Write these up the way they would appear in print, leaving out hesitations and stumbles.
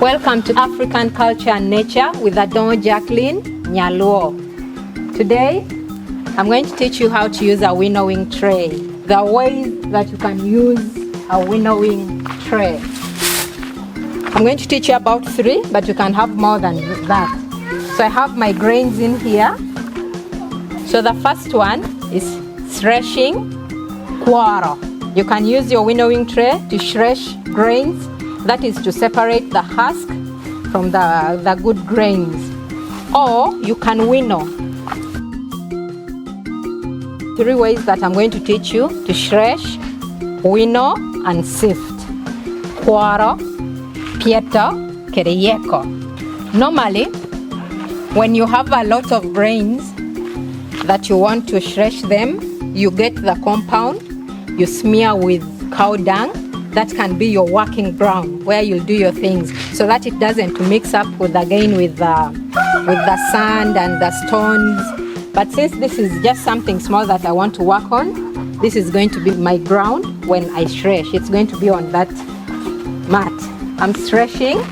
Welcome to African Culture and Nature with Adon Jacqueline Nyaluo. Today, I'm going to teach you how to use a winnowing tray. There are ways that you can use a winnowing tray. I'm going to teach you about 3, but you can have more than that. So I have my grains in here. So the first one is threshing quarter. You can use your winnowing tray to thresh grains. That is to separate the husk from the good grains. Or you can winnow. 3 ways that I'm going to teach you to thresh, winnow, and sift. Quarter, pieto, kereyeko. Normally, when you have a lot of grains that you want to thresh them, you get the compound, you smear with cow dung. That can be your working ground where you'll do your things, so that it doesn't mix up with the sand and the stones. But since this is just something small that I want to work on, this is going to be my ground when I thresh. It's going to be on that mat. I'm threshing.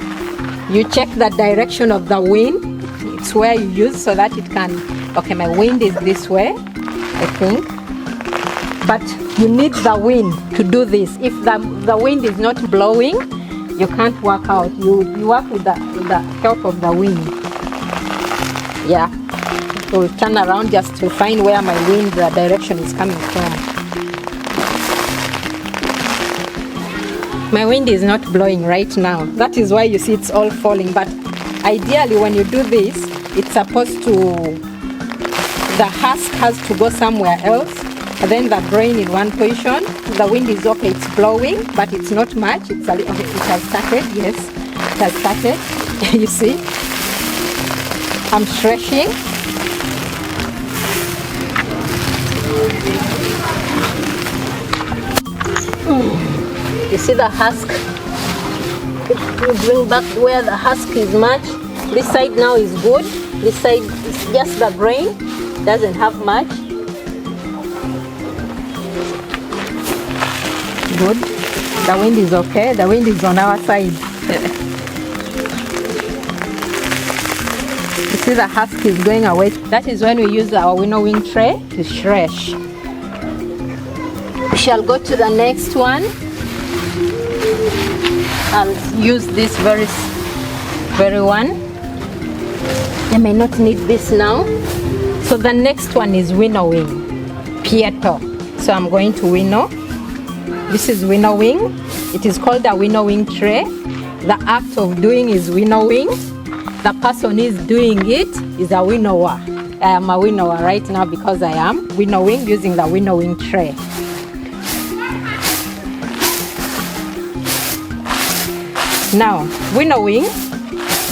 You check the direction of the wind. It's where you use so that it can, okay, my wind is this way, I think. But you need the wind to do this. If the wind is not blowing, you can't work out. You work with the help of the wind. Yeah. So we'll turn around just to find where my wind, the direction is coming from. My wind is not blowing right now. That is why you see it's all falling. But ideally, when you do this, it's supposed to, the husk has to go somewhere else. And then the grain in one position. The wind is okay, it's blowing, but it's not much. It's a little, okay, it has started, yes, it has started. You see, I'm threshing. You see the husk? You bring back where the husk is much. This side now is good. This side is just the grain, doesn't have much. Good. The wind is okay. The wind is on our side. You see the husk is going away. That is when we use our winnowing tray to thresh. We shall go to the next one. I'll use this very one. I may not need this now. So the next one is winnowing. Pieto. So I'm going to winnow. This is winnowing. It is called a winnowing tray. The act of doing is winnowing. The person is doing it is a winnower. I am a winnower right now because I am winnowing using the winnowing tray. Now, winnowing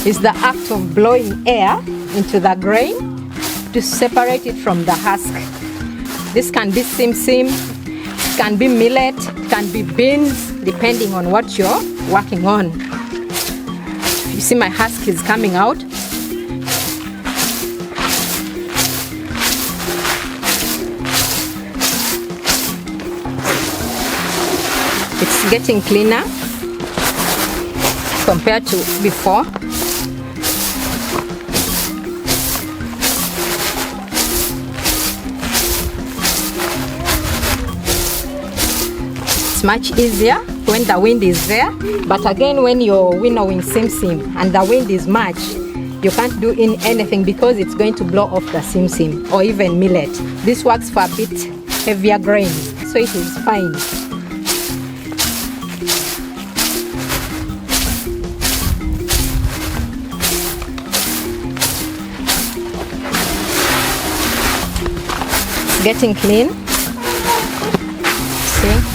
is the act of blowing air into the grain to separate it from the husk. This can be sim-sim, it can be millet, it can be beans, depending on what you're working on. You see my husk is coming out. It's getting cleaner compared to before. It's much easier when the wind is there, but again when you're winnowing sim-sim and the wind is much, you can't do anything because it's going to blow off the sim-sim or even millet. This works for a bit heavier grain, so it is fine. It's getting clean. See?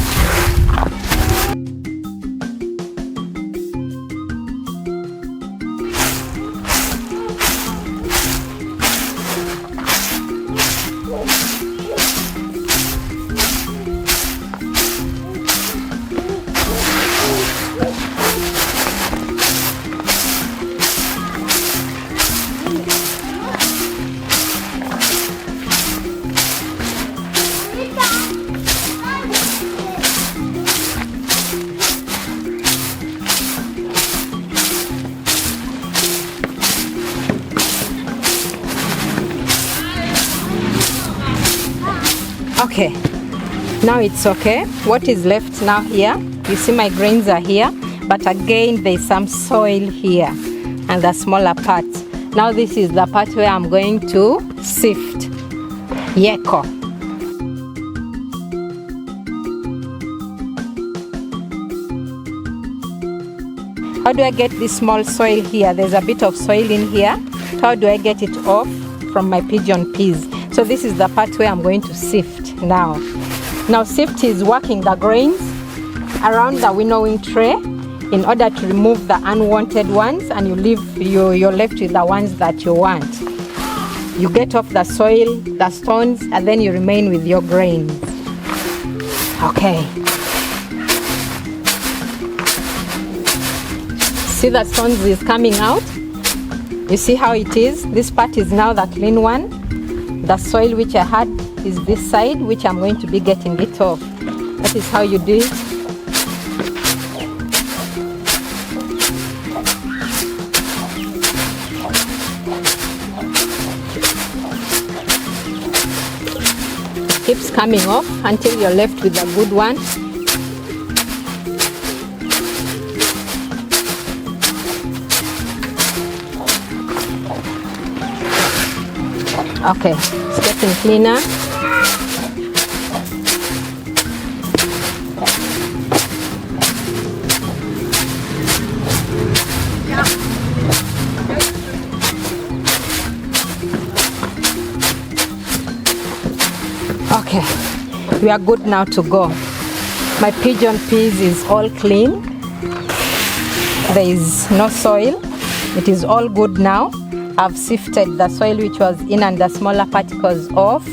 Okay, now it's okay. What is left now here? You see my grains are here, but again there's some soil here and the smaller parts. Now this is the part where I'm going to sift. Yeko. How do I get this small soil here? There's a bit of soil in here. How do I get it off from my pigeon peas? So this is the part where I'm going to sift now. Now sift is working the grains around the winnowing tray in order to remove the unwanted ones, and you're left with the ones that you want. You get off the soil, the stones, and then you remain with your grains. Okay. See the stones is coming out? You see how it is? This part is now the clean one. The soil which I had is this side, which I'm going to be getting it off. That is how you do it. It keeps coming off until you're left with a good one. Okay, it's getting cleaner. Okay, we are good now to go. My pigeon peas is all clean. There is no soil. It is all good now. I've sifted the soil which was in and the smaller particles off.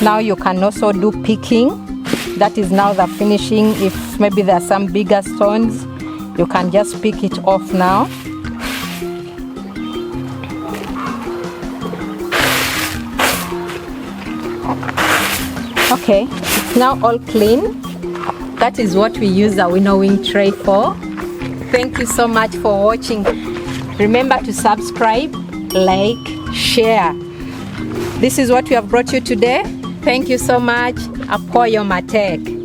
Now you can also do picking. That is now the finishing. If maybe there are some bigger stones, you can just pick it off now. Okay, it's now all clean. That is what we use our winnowing tray for. Thank you so much for watching. Remember to subscribe, like, share. This is what we have brought you today. Thank you so much. Apoyo Matek.